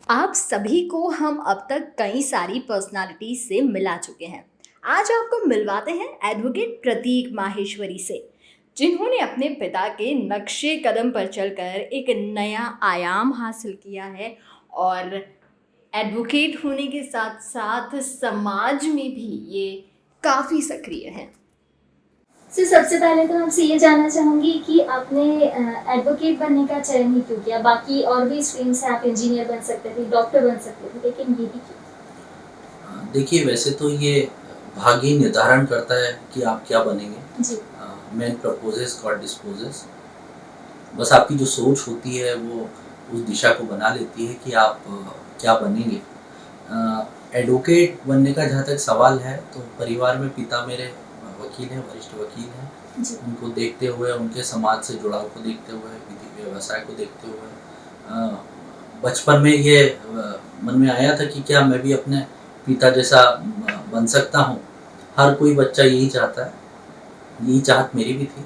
आप सभी को हम अब तक कई सारी पर्सनालिटी से मिला चुके हैं। आज आपको मिलवाते हैं एडवोकेट प्रतीक माहेश्वरी से, जिन्होंने अपने पिता के नक्शे कदम पर चलकर एक नया आयाम हासिल किया है और एडवोकेट होने के साथ साथ समाज में भी ये काफ़ी सक्रिय हैं। सर सबसे पहले तो आपसे ये जानना चाहूँगी कि आपने एडवोकेट बनने का चयन ही क्यों किया? बाकी और भी स्ट्रीम्स हैं, आप इंजीनियर बन सकते थे, डॉक्टर बन सकते थे, लेकिन ये भी क्यों? देखिए वैसे तो ये भाग्य ही निर्धारण करता है कि आप क्या बनेंगे। जी। Man proposes God disposes. बस आपकी जो सोच होती है वो उस दिशा को बना लेती है कि आप क्या बनेंगे। एडवोकेट बनने का जहाँ तक सवाल है तो परिवार में पिता मेरे वकील हैं, वरिष्ठ वकील हैं। जी। उनको देखते हुए, उनके समाज से जुड़ाव को देखते हुए, विधि व्यवसाय को देखते हुए बचपन में ये मन में आया था कि क्या मैं भी अपने पिता जैसा बन सकता हूँ। हर कोई बच्चा यही चाहता है, यही चाहत मेरी भी थी।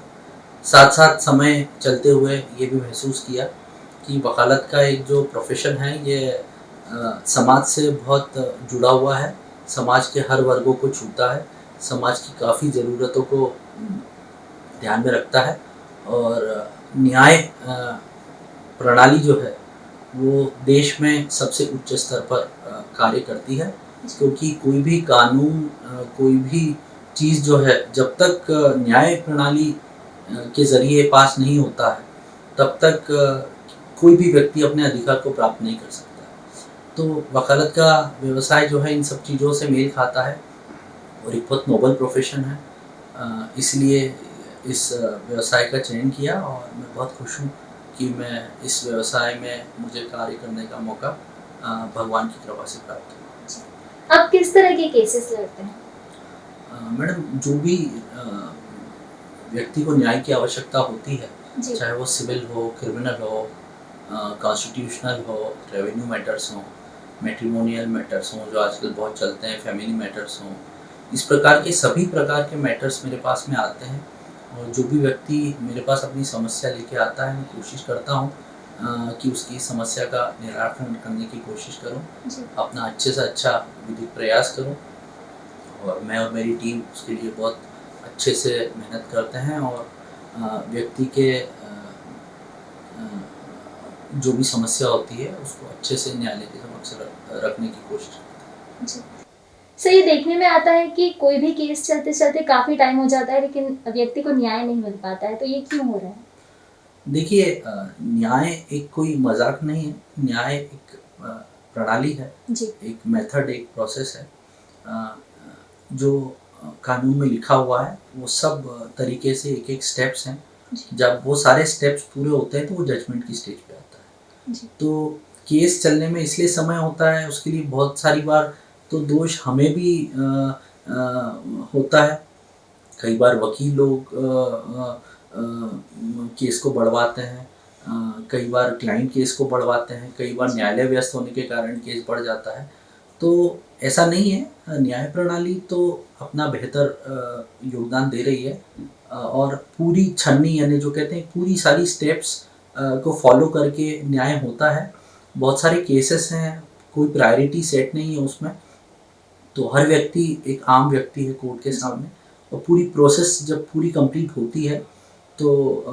साथ साथ समय चलते हुए ये भी महसूस किया कि वकालत का एक जो प्रोफेशन है ये समाज से बहुत जुड़ा हुआ है, समाज के हर वर्गों को छूता है, समाज की काफ़ी ज़रूरतों को ध्यान में रखता है और न्याय प्रणाली जो है वो देश में सबसे उच्च स्तर पर कार्य करती है, क्योंकि कोई भी कानून कोई भी चीज़ जो है जब तक न्याय प्रणाली के ज़रिए पास नहीं होता है तब तक कोई भी व्यक्ति अपने अधिकार को प्राप्त नहीं कर सकता। तो वकालत का व्यवसाय जो है इन सब चीज़ों से मेल खाता है और एक बहुत नोबल प्रोफेशन है। इसलिए इस व्यवसाय का चयन किया और मैं बहुत खुश हूँ कि मैं इस व्यवसाय में मुझे कार्य करने का मौका भगवान की कृपा से प्राप्त हुआ। आप किस तरह के केसेस लड़ते हैं? मैडम जो भी व्यक्ति को न्याय की आवश्यकता होती है, जी। चाहे वो सिविल हो, क्रिमिनल हो, कॉन्स्टिट्यूशनल हो, रेवेन्यू मैटर्स हों, मैट्रिमोनियल मैटर्स हों जो आजकल बहुत चलते हैं, फैमिली मैटर्स हों, इस प्रकार के सभी प्रकार के मैटर्स मेरे पास में आते हैं। और जो भी व्यक्ति मेरे पास अपनी समस्या लेके आता है मैं कोशिश करता हूँ कि उसकी समस्या का निराकरण करने की कोशिश करूँ, अपना अच्छे से अच्छा विधिक प्रयास करूँ और मैं और मेरी टीम उसके लिए बहुत अच्छे से मेहनत करते हैं और व्यक्ति के जो भी समस्या होती है उसको अच्छे से न्यायालय के समक्ष रखने की कोशिश करते हैं। जी। सर ये देखने में आता है कि कोई भी केस चलते-चलते काफ़ी टाइम हो जाता है, लेकिन व्यक्ति को न्याय नहीं मिल पाता है, तो ये क्यों हो रहा है? देखिए न्याय एक कोई मजाक नहीं है, न्याय एक प्रणाली है, जी। एक मेथड, एक प्रोसेस है जो कानून में लिखा हुआ है। वो सब तरीके से एक एक स्टेप्स हैं। जब वो सारे स्टेप्स पूरे होते हैं तो वो जजमेंट की स्टेज पे आता है। जी। तो केस चलने में इसलिए समय होता है, उसके लिए बहुत सारी बार तो दोष हमें भी होता है। कई बार वकील लोग केस को बढ़वाते हैं, कई बार क्लाइंट केस को बढ़वाते हैं, कई बार न्यायालय व्यस्त होने के कारण केस बढ़ जाता है। तो ऐसा नहीं है, न्याय प्रणाली तो अपना बेहतर योगदान दे रही है और पूरी छन्नी यानी जो कहते हैं पूरी सारी स्टेप्स को फॉलो करके न्याय होता है। बहुत सारे केसेस हैं, कोई प्रायोरिटी सेट नहीं है उसमें, तो हर व्यक्ति एक आम व्यक्ति है कोर्ट के सामने और पूरी प्रोसेस जब पूरी कंप्लीट होती है तो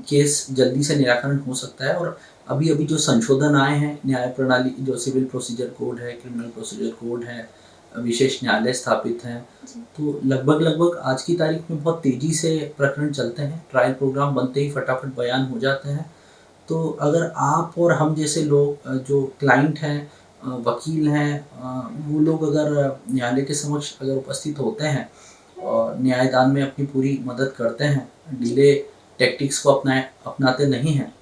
केस जल्दी से निराकरण हो सकता है। और अभी अभी जो संशोधन आए हैं न्याय प्रणाली, जो सिविल प्रोसीजर कोड है, क्रिमिनल प्रोसीजर कोड है, विशेष न्यायालय स्थापित हैं, तो लगभग लगभग आज की तारीख में बहुत तेज़ी से प्रकरण चलते हैं, ट्रायल प्रोग्राम बनते ही फटाफट बयान हो जाते हैं। तो अगर आप और हम जैसे लोग जो क्लाइंट हैं, वकील हैं, वो लोग अगर न्यायालय के समक्ष अगर उपस्थित होते हैं और न्यायदान में अपनी पूरी मदद करते हैं, डिले टैक्टिक्स को अपनाते नहीं हैं,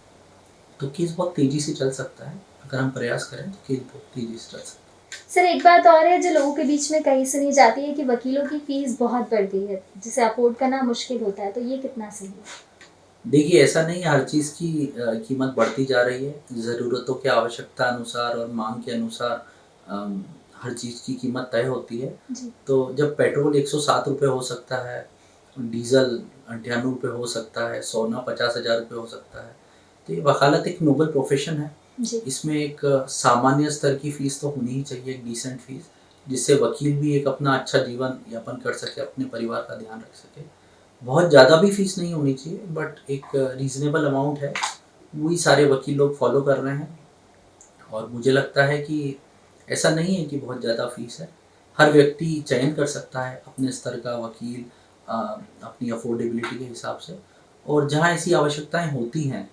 तो केस बहुत तेज़ी से चल सकता है। अगर हम प्रयास करें तो केस बहुत तेज़ी से चल सकता है। सर एक बात और है जो लोगों के बीच में कहीं सुनी जाती है कि वकीलों की फीस बहुत बढ़ गई है, जिसे अफोर्ड करना मुश्किल होता है, तो ये कितना सही है? देखिए ऐसा नहीं है, हर चीज़ की कीमत बढ़ती जा रही है, ज़रूरतों की आवश्यकता अनुसार और मांग के अनुसार हर चीज़ की कीमत तय होती है। जी। तो जब पेट्रोल 107 रुपये हो सकता है, डीज़ल 98 रुपये हो सकता है, सोना 50,000 रुपये हो सकता है, तो ये वकालत एक नोबल प्रोफेशन है। जी। इसमें एक सामान्य स्तर की फ़ीस तो होनी ही चाहिए, एक डिसेंट फ़ीस, जिससे वकील भी एक अपना अच्छा जीवन यापन कर सके, अपने परिवार का ध्यान रख सके। बहुत ज़्यादा भी फ़ीस नहीं होनी चाहिए, बट एक रीज़नेबल अमाउंट है, वही सारे वकील लोग फ़ॉलो कर रहे हैं। और मुझे लगता है कि ऐसा नहीं है कि बहुत ज़्यादा फ़ीस है। हर व्यक्ति चयन कर सकता है अपने स्तर का वकील, अपनी अफ़ोर्डेबिलिटी के हिसाब से। और जहाँ ऐसी आवश्यकताएँ होती हैं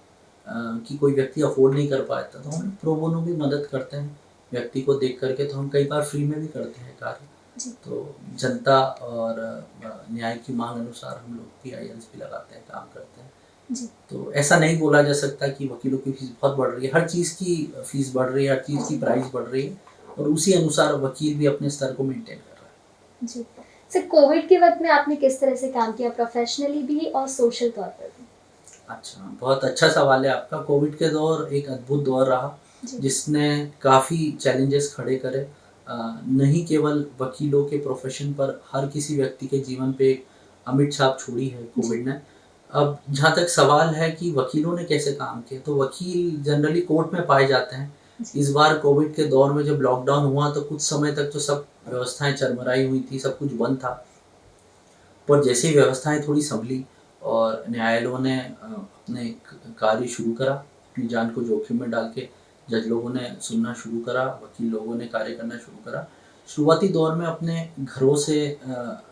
कि कोई व्यक्ति अफ़ोर्ड नहीं कर पाता, तो हम प्रो बोनो भी मदद करते हैं व्यक्ति को देख कर के। तो हम कई बार फ्री में भी करते हैं कार्य। जी। तो जनता और न्याय की माँग अनुसार हम लोग पीआईएल्स भी लगाते हैं, काम करते हैं। जी। तो ऐसा नहीं बोला जा सकता कि वकीलों की फ़ीस बहुत बढ़ रही है। हर चीज़ की फ़ीस बढ़ रही है, हर चीज़ की प्राइस बढ़ रही है, और उसी अनुसार वकील भी अपने स्तर को मेंटेन कर रहा है। जी। सर, कोविड के वक़्त में आपने किस तरह से काम किया प्रोफ़ेशनली भी और सोशल तौर पर भी? अच्छा, बहुत अच्छा सवाल है आपका। कोविड के दौर एक अद्भुत दौर रहा, जी। जिसने काफ़ी चैलेंजेस खड़े करे। नहीं केवल वकीलों के प्रोफ़ेशन पर, हर किसी व्यक्ति के जीवन पे एक अमिट छाप छोड़ी है जी। कोविड ने। अब जहाँ तक सवाल है कि वकीलों ने कैसे काम किया, तो वकील जनरली कोर्ट में पाए जाते हैं। जी। इस बार कोविड के दौर में जब लॉकडाउन हुआ, तो कुछ समय तक तो सब व्यवस्थाएँ चरमराई हुई थी, सब कुछ बंद था। पर जैसे ही व्यवस्थाएँ थोड़ी सँभली और न्यायालयों ने अपने कार्य शुरू करा, अपनी जान को जोखिम में डाल के जज लोगों ने सुनना शुरू करा, वकील लोगों ने कार्य करना शुरू करा। शुरुआती दौर में अपने घरों से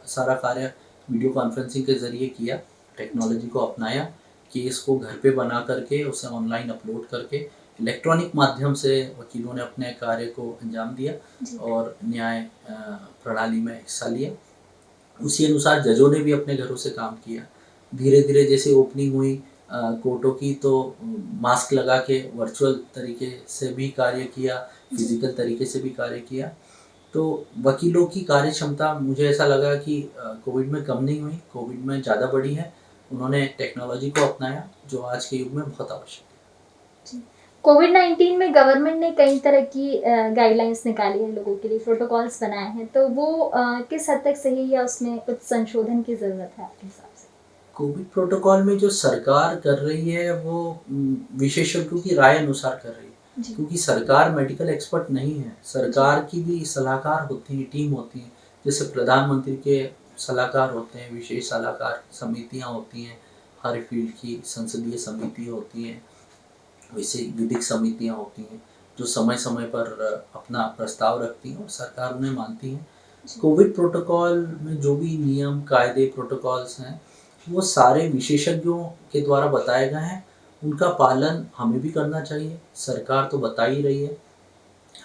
सारा कार्य वीडियो कॉन्फ्रेंसिंग के ज़रिए किया, जी। टेक्नोलॉजी को अपनाया, केस को घर पे बना करके उसे ऑनलाइन अपलोड करके इलेक्ट्रॉनिक माध्यम से वकीलों ने अपने कार्य को अंजाम दिया जी। और न्याय प्रणाली में हिस्सा लिया। उसी अनुसार जजों ने भी अपने घरों से काम किया। धीरे-धीरे जैसे ओपनिंग हुई कोर्टों की, तो मास्क लगा के वर्चुअल तरीके से भी कार्य किया, जी। फिज़िकल तरीके से भी कार्य किया। तो वकीलों की कार्य क्षमता मुझे ऐसा लगा कि कोविड में कम नहीं हुई, कोविड में ज़्यादा बढ़ी है। उन्होंने टेक्नोलॉजी को अपनाया, जो आज के युग में बहुत आवश्यक है। जी। कोविड-19 में गवर्नमेंट ने कई तरह की गाइडलाइंस निकाली हैं लोगों के लिए, प्रोटोकॉल्स बनाए हैं, तो वो किस हद तक सही है या उसमें कुछ संशोधन की ज़रूरत है आपके हिसाब से? कोविड प्रोटोकॉल में जो सरकार कर रही है, वो विशेषज्ञों की राय अनुसार कर रही है। जी। क्योंकि सरकार मेडिकल एक्सपर्ट नहीं है। जी। सरकार की भी सलाहकार होती हैं, टीम होती है। जैसे प्रधानमंत्री के सलाहकार होते हैं, विशेष सलाहकार समितियाँ होती हैं, हर फील्ड की संसदीय समिति होती हैं, वैसे विधिक समितियाँ होती हैं, जो समय-समय पर अपना प्रस्ताव रखती हैं और सरकार उन्हें मानती है। जी। कोविड प्रोटोकॉल में जो भी नियम, कायदे, प्रोटोकॉल्स हैं, वो सारे विशेषज्ञों के द्वारा बताए गए हैं। उनका पालन हमें भी करना चाहिए। सरकार तो बता ही रही है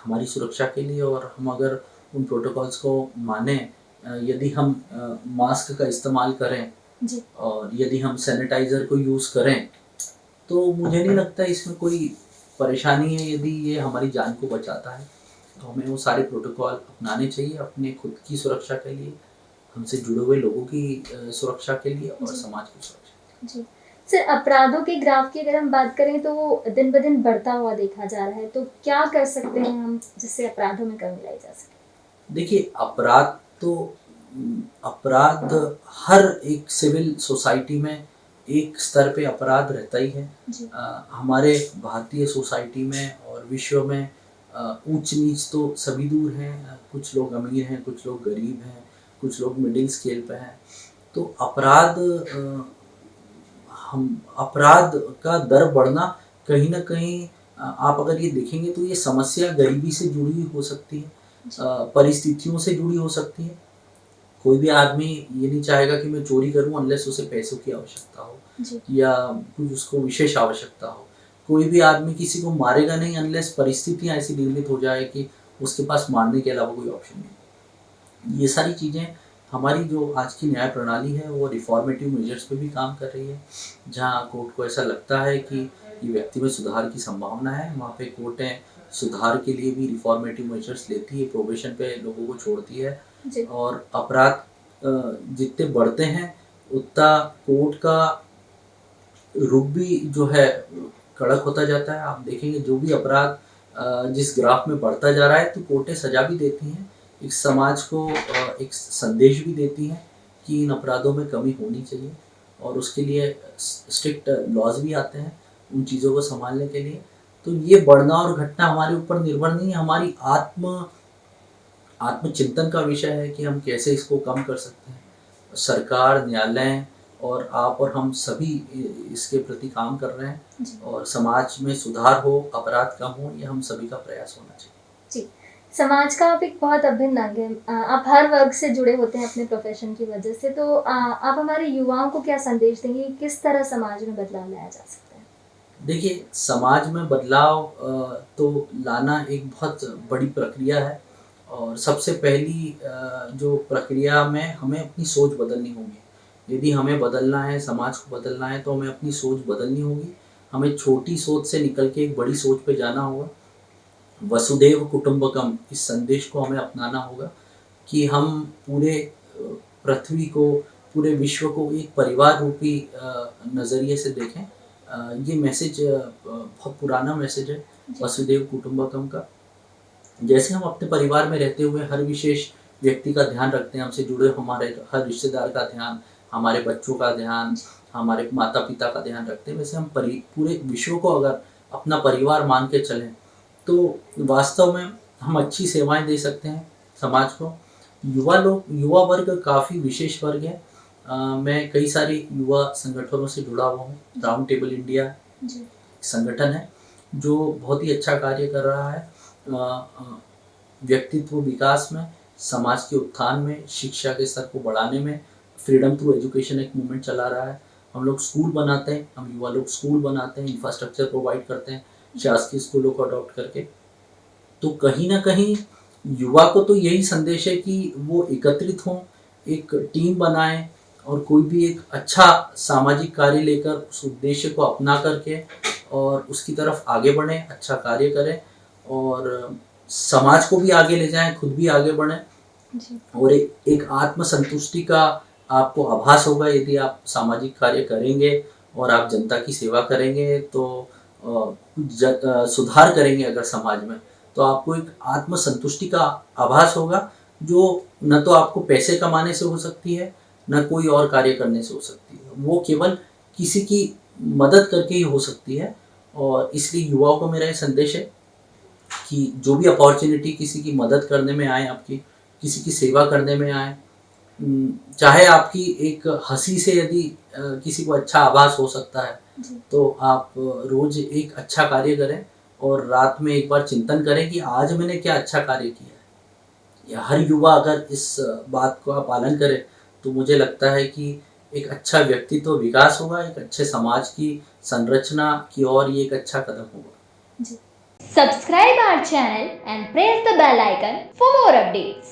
हमारी सुरक्षा के लिए, और हम अगर उन प्रोटोकॉल्स को मानें, यदि हम मास्क का इस्तेमाल करें जी। और यदि हम सैनिटाइज़र को यूज़ करें, तो मुझे नहीं लगता इसमें कोई परेशानी है। यदि ये हमारी जान को बचाता है, तो हमें वो सारे प्रोटोकॉल अपनाने चाहिए अपने खुद की सुरक्षा के लिए, हमसे जुड़े हुए लोगों की सुरक्षा के लिए और जी। समाज की सुरक्षा। जी। सर, अपराधों के ग्राफ की अगर हम बात करें तो वो दिन-ब-दिन बढ़ता हुआ देखा जा रहा है, तो क्या कर सकते हैं हम जिससे अपराधों में कमी लाई जा सके? देखिए, अपराध तो अपराध हर एक सिविल सोसाइटी में एक स्तर पे अपराध रहता ही है। जी। हमारे भारतीय सोसाइटी में और विश्व में ऊंच-नीच तो सभी दूर हैं। कुछ लोग अमीर हैं, कुछ लोग गरीब हैं, कुछ लोग मिडिल स्केल पे हैं। तो हम अपराध का दर बढ़ना, कहीं न कहीं आप अगर ये देखेंगे तो ये समस्या गरीबी से जुड़ी हुई हो सकती है, जी। परिस्थितियों से जुड़ी हो सकती है। कोई भी आदमी ये नहीं चाहेगा कि मैं चोरी करूँ अनलेस उसे पैसों की आवश्यकता हो, जी। या कुछ उसको विशेष आवश्यकता हो। कोई भी आदमी किसी को मारेगा नहीं अनलेस परिस्थितियाँ ऐसी निर्मित हो जाए कि उसके पास मारने के अलावा कोई ऑप्शन नहीं। ये सारी चीज़ें, हमारी जो आज की न्याय प्रणाली है, वो रिफॉर्मेटिव मेजर्स पे भी काम कर रही है। जहाँ कोर्ट को ऐसा लगता है कि ये व्यक्ति में सुधार की संभावना है, वहाँ पे कोर्टें सुधार के लिए भी रिफॉर्मेटिव मेजर्स लेती है, प्रोबेशन पे लोगों को छोड़ती है। जी। और अपराध जितने बढ़ते हैं, उतना कोर्ट का रुख भी जो है कड़क होता जाता है। आप देखेंगे जो भी अपराध जिस ग्राफ में बढ़ता जा रहा है, तो कोर्टें सजा भी देती हैं। एक समाज को एक संदेश भी देती हैं कि इन अपराधों में कमी होनी चाहिए, और उसके लिए स्ट्रिक्ट लॉज़ भी आते हैं उन चीज़ों को सँभालने के लिए। तो ये बढ़ना और घटना हमारे ऊपर निर्भर नहीं है, हमारी आत्मचिंतन का विषय है कि हम कैसे इसको कम कर सकते हैं। सरकार, न्यायालय और आप और हम सभी इसके प्रति काम कर रहे हैं जी और समाज में सुधार हो, अपराध कम हो, ये हम सभी का प्रयास होना चाहिए। जी समाज का आप एक बहुत अभिन्न अंग हैं। आप हर वर्ग से जुड़े होते हैं अपने प्रोफेशन की वजह से, तो आप हमारे युवाओं को क्या संदेश देंगे कि किस तरह समाज में बदलाव लाया जा सकता है? देखिए, समाज में बदलाव तो लाना एक बहुत बड़ी प्रक्रिया है और सबसे पहली जो प्रक्रिया में हमें अपनी सोच बदलनी होगी। यदि हमें बदलना है, समाज को बदलना है, तो हमें अपनी सोच बदलनी होगी। हमें छोटी सोच से निकल के एक बड़ी सोच पे जाना होगा। वसुधैव कुटुंबकम इस संदेश को हमें अपनाना होगा कि हम पूरे पृथ्वी को, पूरे विश्व को एक परिवार रूपी नज़रिए से देखें। ये मैसेज बहुत पुराना मैसेज है जी वसुधैव कुटुंबकम का। जैसे हम अपने परिवार में रहते हुए हर विशेष व्यक्ति का ध्यान रखते हैं, हमसे जुड़े हमारे हर रिश्तेदार का ध्यान, हमारे बच्चों का ध्यान, हमारे माता-पिता का ध्यान रखते हैं, वैसे हम पूरे विश्व को अगर अपना परिवार मान के चलें, तो वास्तव में हम अच्छी सेवाएँ दे सकते हैं समाज को। युवा वर्ग काफ़ी विशेष वर्ग है। मैं कई सारे युवा संगठनों से जुड़ा हुआ हूँ। राउंड टेबल इंडिया जी संगठन है, जो बहुत ही अच्छा कार्य कर रहा है व्यक्तित्व विकास में, समाज के उत्थान में, शिक्षा के स्तर को बढ़ाने में। फ्रीडम थ्रू एजुकेशन एक मूवमेंट चला रहा है। हम लोग स्कूल बनाते हैं, हम युवा लोग स्कूल बनाते हैं, इंफ्रास्ट्रक्चर प्रोवाइड करते हैं शासकीय स्कूलों को अडॉप्ट करके। तो कहीं न कहीं युवा को तो यही संदेश है कि वो एकत्रित हों, एक टीम बनाएँ और कोई भी एक अच्छा सामाजिक कार्य लेकर उस उद्देश्य को अपना करके और उसकी तरफ आगे बढ़ें, अच्छा कार्य करें और समाज को भी आगे ले जाएँ, खुद भी आगे बढ़ें। जी और एक आत्मसंतुष्टि का आपको आभास होगा यदि आप सामाजिक कार्य करेंगे और आप जनता की सेवा करेंगे, तो सुधार करेंगे अगर समाज में, तो आपको एक आत्मसंतुष्टि का आभास होगा, जो न तो आपको पैसे कमाने से हो सकती है, न कोई और कार्य करने से हो सकती है। वो केवल किसी की मदद करके ही हो सकती है और इसलिए युवाओं को मेरा ये संदेश है कि जो भी अपॉर्च्युनिटी किसी की मदद करने में आए, आपकी किसी की सेवा करने में आए, चाहे आपकी एक हंसी से यदि किसी को अच्छा आभास हो सकता है, जी तो आप रोज एक अच्छा कार्य करें और रात में एक बार चिंतन करें कि आज मैंने क्या अच्छा कार्य किया है। या हर युवा अगर इस बात का पालन करे, तो मुझे लगता है कि एक अच्छा व्यक्तित्व विकास होगा, एक अच्छे समाज की संरचना की ओर ये एक अच्छा कदम होगा। जी Subscribe our channel and press the bell icon for more updates.